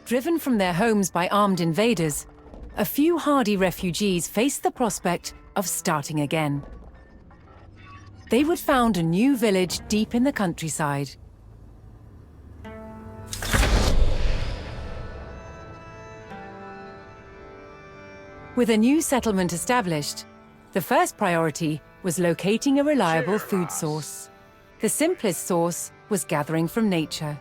Driven from their homes by armed invaders, a few hardy refugees faced the prospect of starting again. They would found a new village deep in the countryside. With a new settlement established, the first priority was locating a reliable food source. The simplest source was gathering from nature.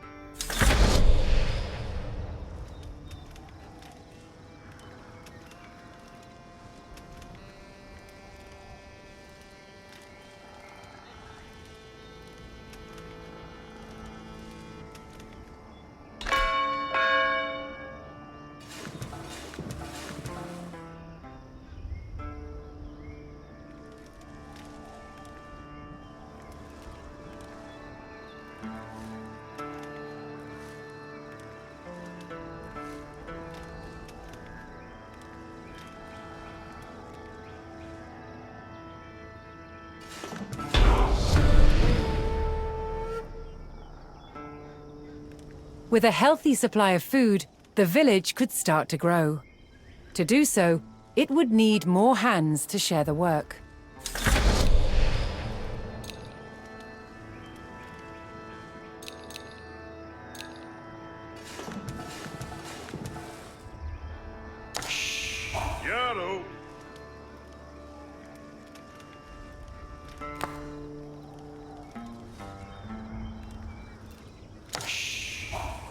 With a healthy supply of food, the village could start to grow. To do so, it would need more hands to share the work.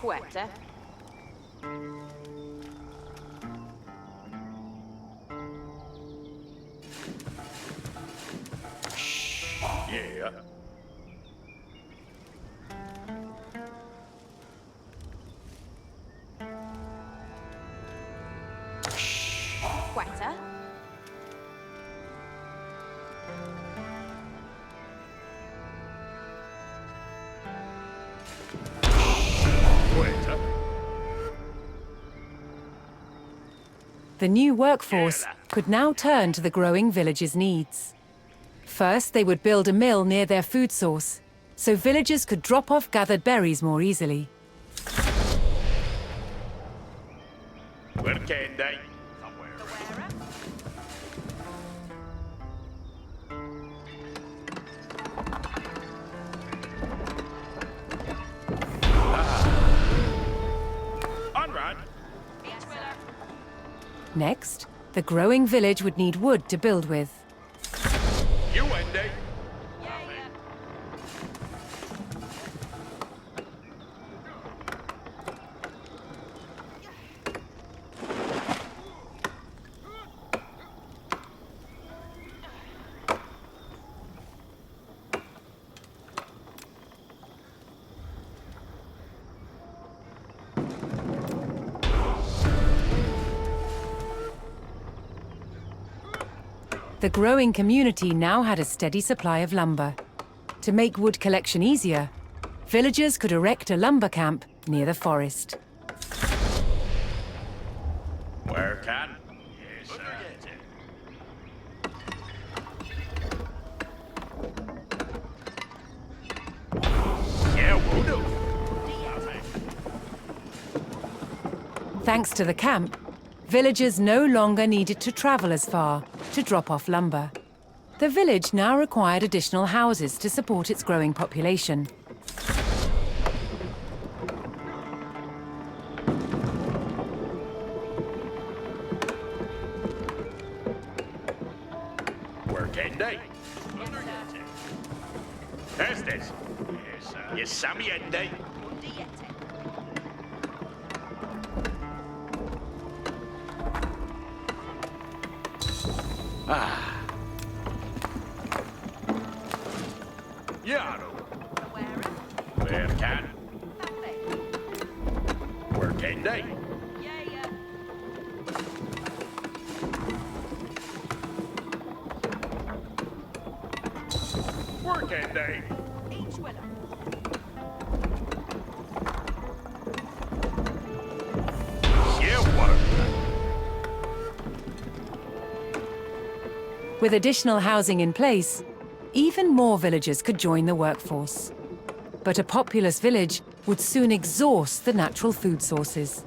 Quetta. Yeah. Quetta. The new workforce could now turn to the growing village's needs. First, they would build a mill near their food source, so villagers could drop off gathered berries more easily. Where can they? Next, the growing village would need wood to build with. You Wendy. The growing community now had a steady supply of lumber. To make wood collection easier, villagers could erect a lumber camp near the forest. Where can? Yes, sir. Yeah, we'll do. Thanks to the camp, villagers no longer needed to travel as far to drop off lumber. The village now required additional houses to support its growing population. Where can they? Estes. Yes, sir. Yes, Sammy and they. Yaro. Where can? Where can they? Where can they? With additional housing in place, even more villagers could join the workforce. But a populous village would soon exhaust the natural food sources.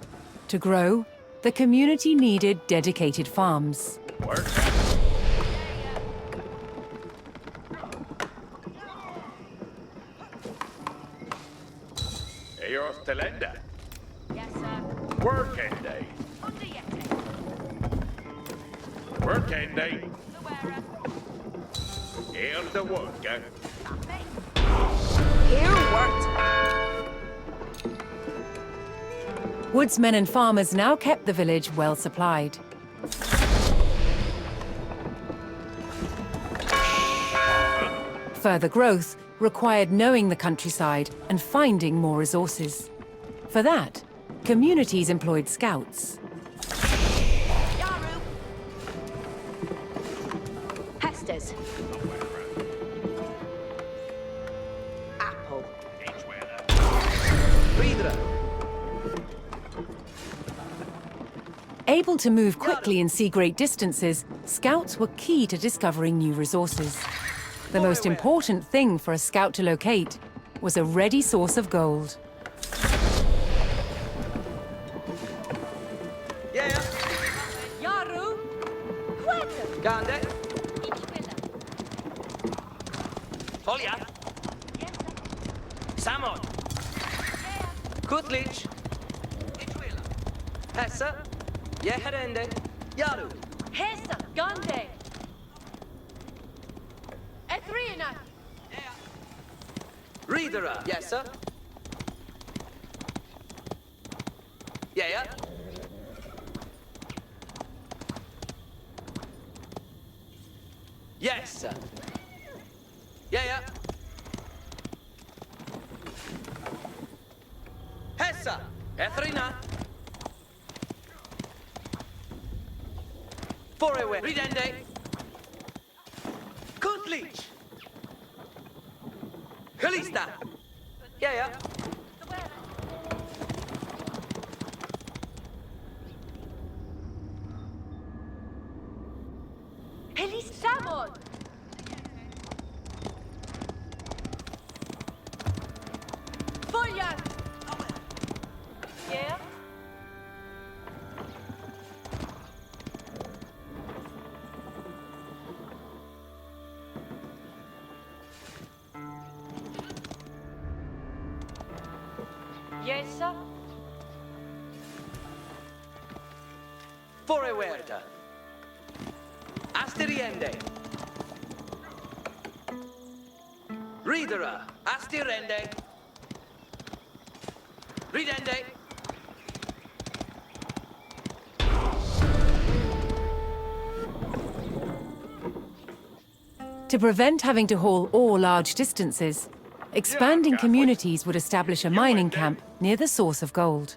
To grow, the community needed dedicated farms. Work. Io stelenda. Yes, sir. Working day. Underyete. Working day. The wearer. Here's the worker. Here worked. Woodsmen and farmers now kept the village well supplied. Further growth required knowing the countryside and finding more resources. For that, communities employed scouts. Yaru. Hestes. Apple. Ridra. Able to move quickly and see great distances, scouts were key to discovering new resources. The most important thing for a scout to locate was a ready source of gold. Yeah. Yaru. Quater. Gande. Ichwilla. Folja. Yes, sir. Samon. Yeah. Kutlich. Ichwilla. Hessa. Yeherende. Yaru. Hesa. Gande. Ethrina. Ridra. Yes, sir. Yeah. Yes, sir. Yeah. Hessa. Ethrina. Forewe. Ridende. Kutlich. Kalista. Yeah. The wearer. Helis Samon. Foljan. Yeah. Yes, sir. Forewerta. Asteriende. Ridera. Astirende. Ridende. To prevent having to haul ore large distances, expanding communities would establish a mining camp near the source of gold.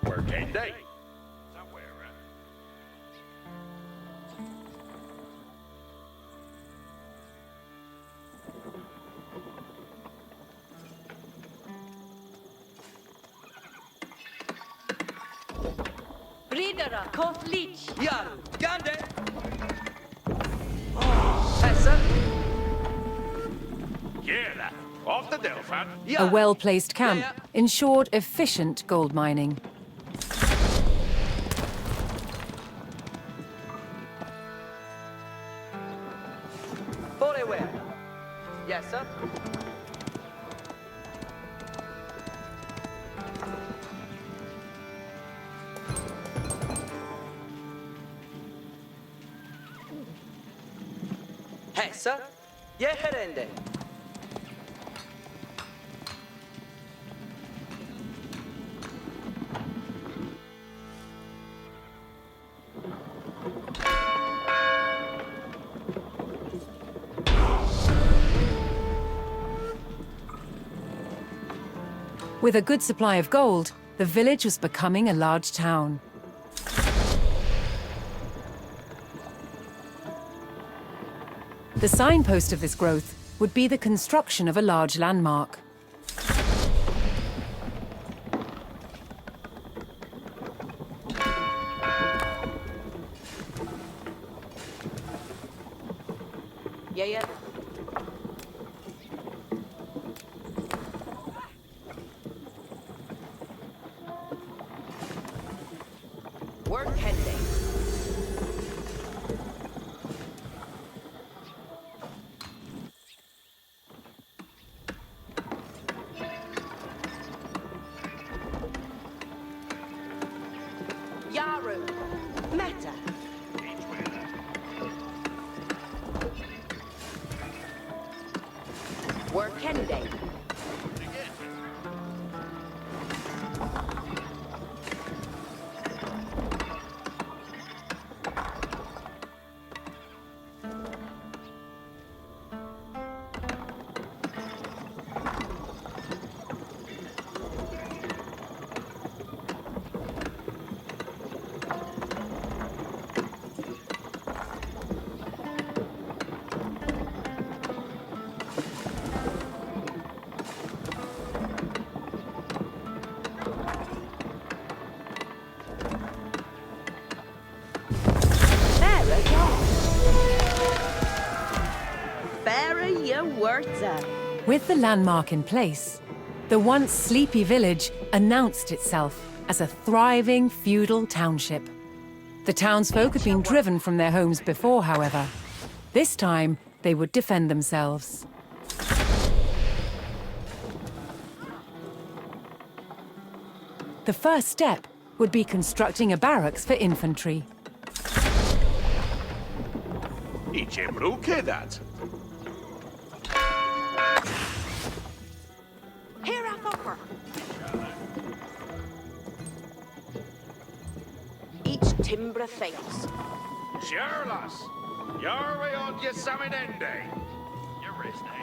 Working day. Somewhere. Ridera. Kotlich. Yaru. Gande. Hessa. Yeah. Off the Delphin. A Yaru. well-placed camp ensured efficient gold mining. Forewer. Yes, sir. Hessa. Yeherende. With a good supply of gold, the village was becoming a large town. The signpost of this growth would be the construction of a large landmark. Yeah. Work pending. Yaru. Meta. Work pending. With the landmark in place, the once sleepy village announced itself as a thriving feudal township. The townsfolk had been driven from their homes before, however. This time, they would defend themselves. The first step would be constructing a barracks for infantry. Idzie mrukie dat. Here a fucker. Each timbre fails. Sherlas. Yarwe od Yesaminende. Your wrist, eh?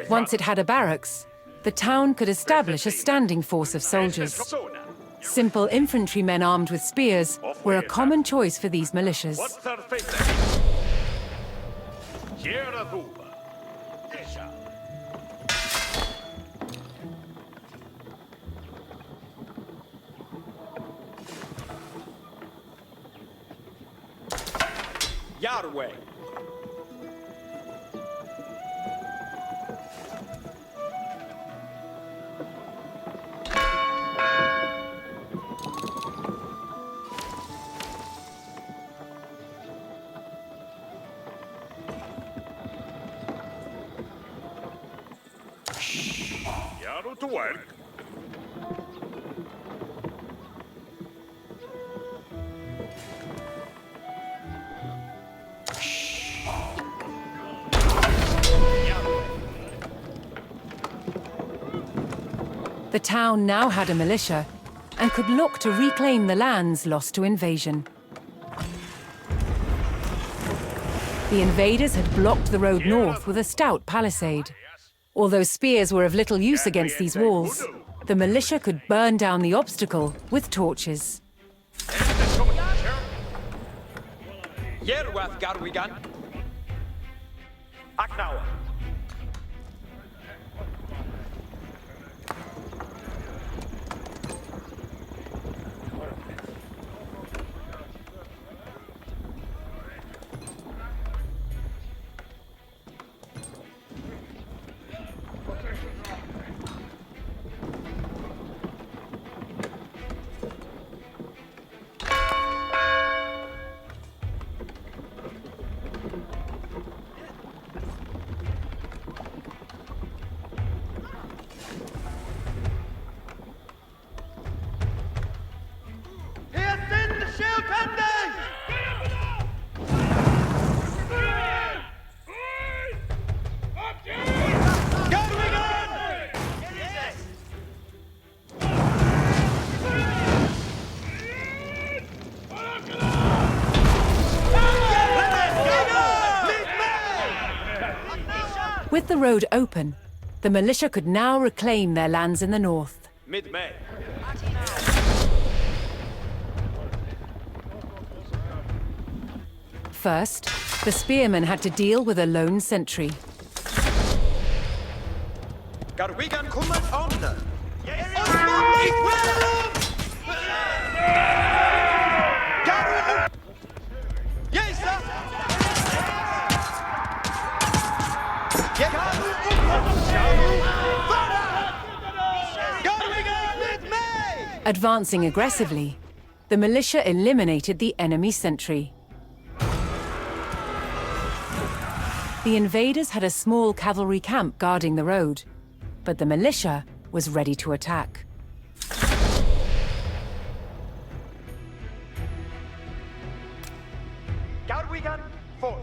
Once it had a barracks, the town could establish a standing force of soldiers. Simple infantrymen armed with spears were a common choice for these militias. Yahweh. Yaru to work. The town now had a militia and could look to reclaim the lands lost to invasion. The invaders had blocked the road north with a stout palisade. Although spears were of little use against these walls, the militia could burn down the obstacle with torches. Yerwath Garwigan. Aknawa. With the road open, the militia could now reclaim their lands in the north. Mid-May. First, the spearmen had to deal with a lone sentry. Garwigan kummet on. Advancing aggressively, the militia eliminated the enemy sentry. The invaders had a small cavalry camp guarding the road, but the militia was ready to attack. Garwigan, forth.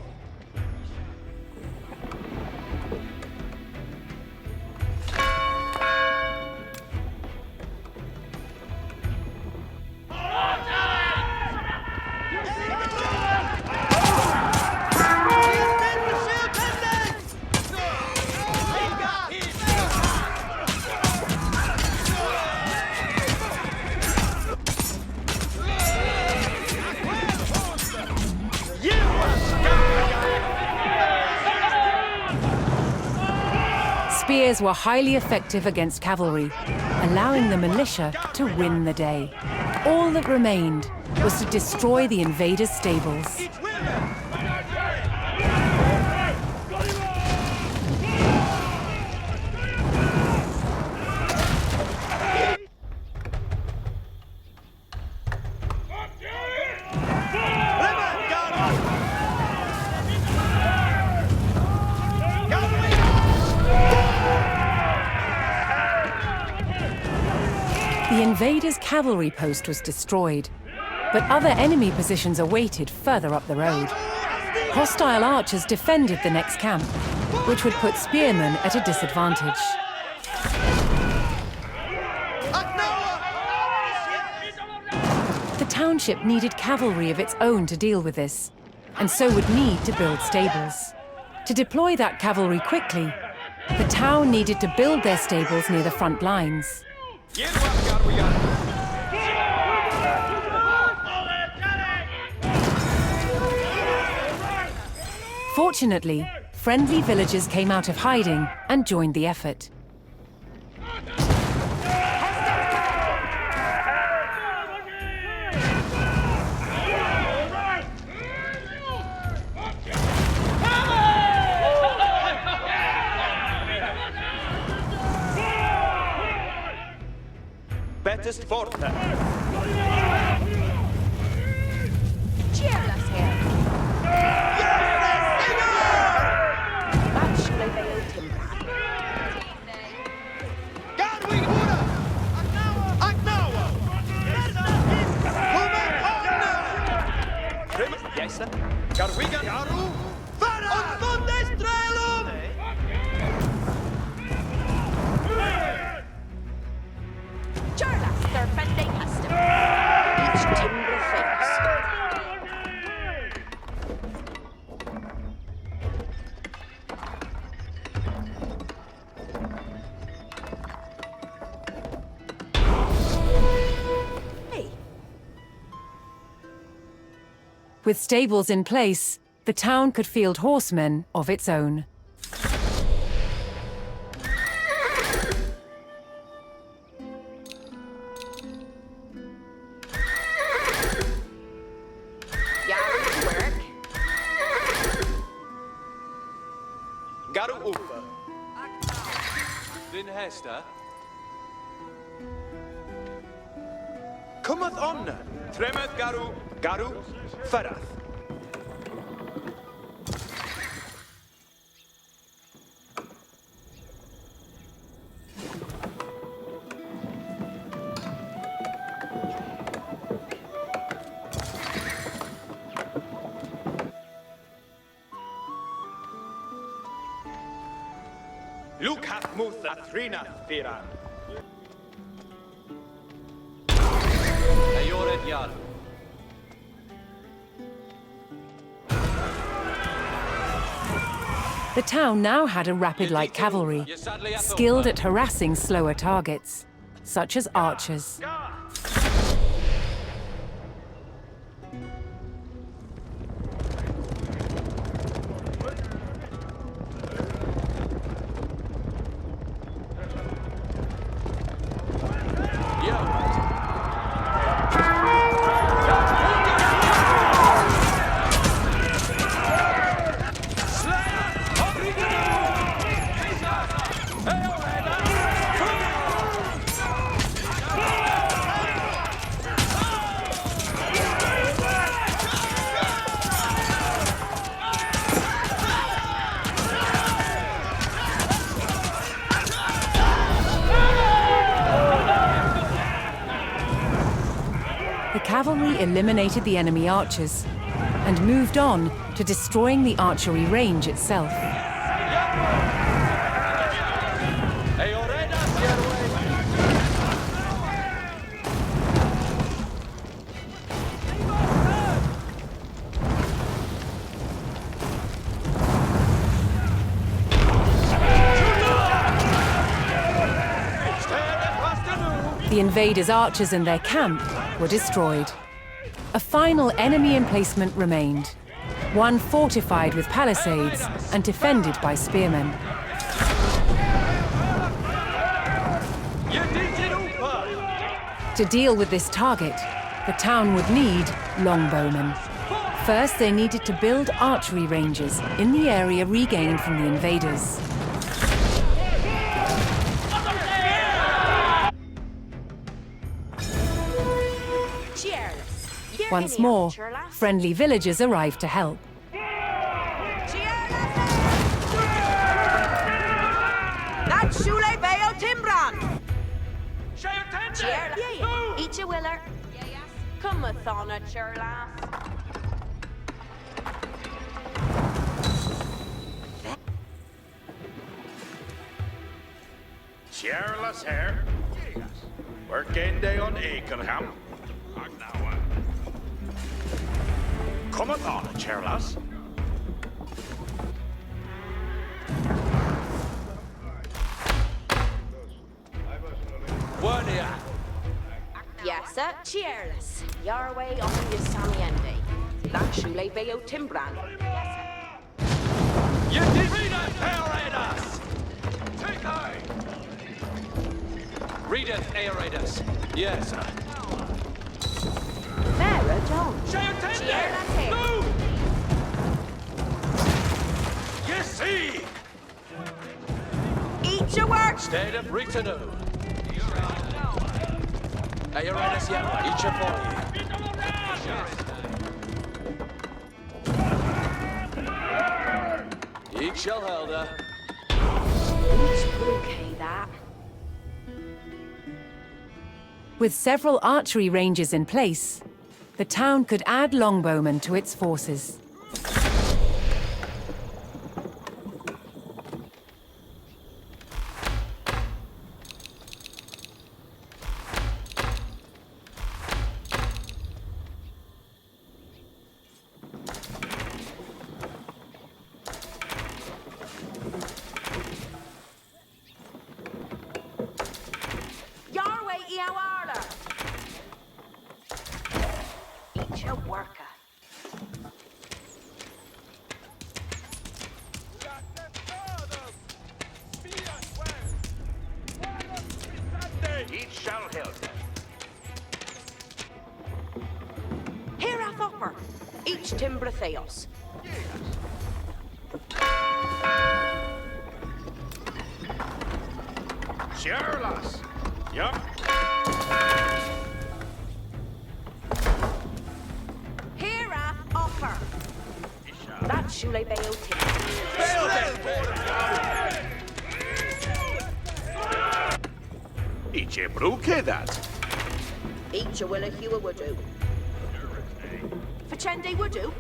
Spears were highly effective against cavalry, allowing the militia to win the day. All that remained was to destroy the invaders' stables. The invaders' cavalry post was destroyed, but other enemy positions awaited further up the road. Hostile archers defended the next camp, which would put spearmen at a disadvantage. The township needed cavalry of its own to deal with this, and so would need to build stables. To deploy that cavalry quickly, the town needed to build their stables near the front lines. Fortunately, friendly villagers came out of hiding and joined the effort. Bettest forte. Cheerless here. Match Leveo Timber. Yes, sir. Garwigan. Garu. Und Bundestrelum! Cheerless, their Fende custom. Each timber face. With stables in place, the town could field horsemen of its own. Yar's work. Garu Ufa. Din Hester. Cometh on. Tremeth Garu. Garu. Ferath. Luke hath moved Athrina, Thera. Ayored Yal. The town now had a rapid light cavalry, skilled at harassing slower targets, such as archers. cavalry eliminated the enemy archers and moved on to destroying the archery range itself. The invaders' archers and their camp were destroyed. A final enemy emplacement remained, one fortified with palisades and defended by spearmen. To deal with this target, the town would need longbowmen. First, they needed to build archery ranges in the area regained from the invaders. Once more, friendly villagers arrived to help. That's Shule Bayo Timbran! Each a willer. Come with on it, sure lass. Cheerless here. Working day on Akerham. Cometh on, Cheerless. Yes, sir. Cheerless. Your way on your Samiendi. That Shule Bayo Timbran. You defeat us, Aerators! Take eye! Readeth Aerators. Yes, sir. Vera don't. Cheerless here. Move! You see! Eat your work! State of Ritanu. Aerators, yeah, each a for you. Each shall helder. It's okay, that. With several archery ranges in place, the town could add longbowmen to its forces. Each shall help. Here a thopper. Each timbre theos. Cheerless. Yup. Here a offer. That's Shule Bayo Timbre. Each a brookie that. Each a willa hua would do. For Chendi would do.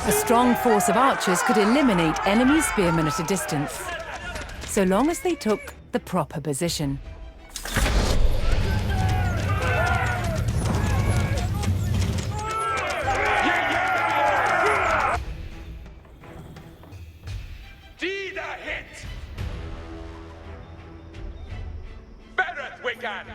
A strong force of archers could eliminate enemy spearmen at a distance, so long as they took the proper position. Did a hit! Bereth Wiccan!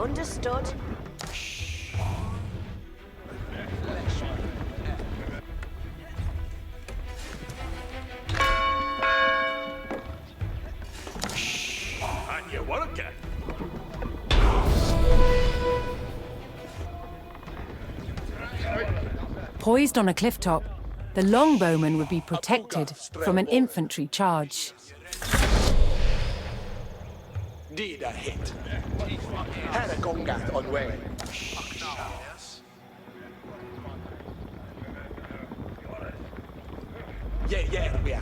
Understood. On your worker. Poised on a cliff top, the longbowman would be protected from an infantry charge. Did a hit. Had a gongat on way. Yeah, we are.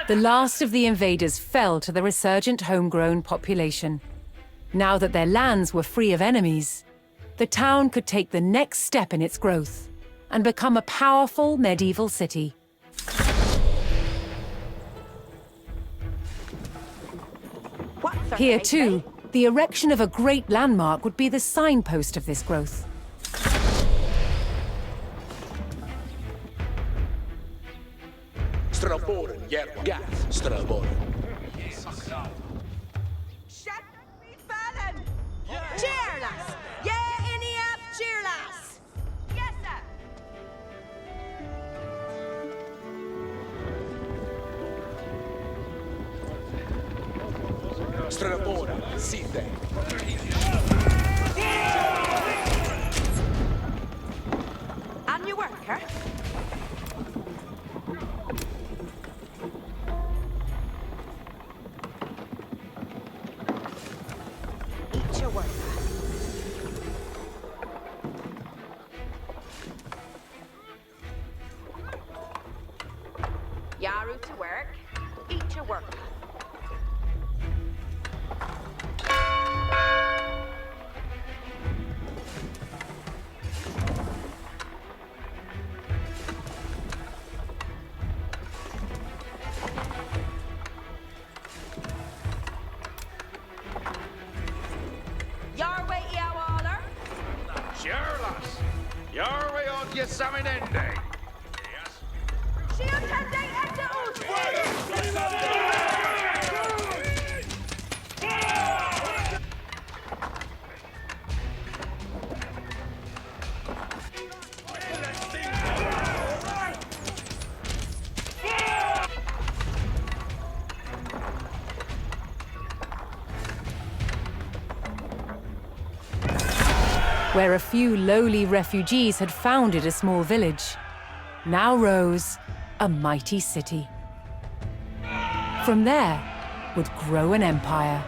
The last of the invaders fell to the resurgent homegrown population. Now that their lands were free of enemies, the town could take the next step in its growth and become a powerful medieval city. What's our Here fate, too, the erection of a great landmark would be the signpost of this growth. Straboren, gas, straboren. Shut me fallen! Cheerless! Yeah, any up, cheerless! Yes, sir! Straboren, site. On your worker? Eat your worker. Yaru to work. Eat your worker. Your way, Yawaller. Sure, lass. Your way on your salmon end day. Shield can they enter Where a few lowly refugees had founded a small village, now rose a mighty city. From there would grow an empire.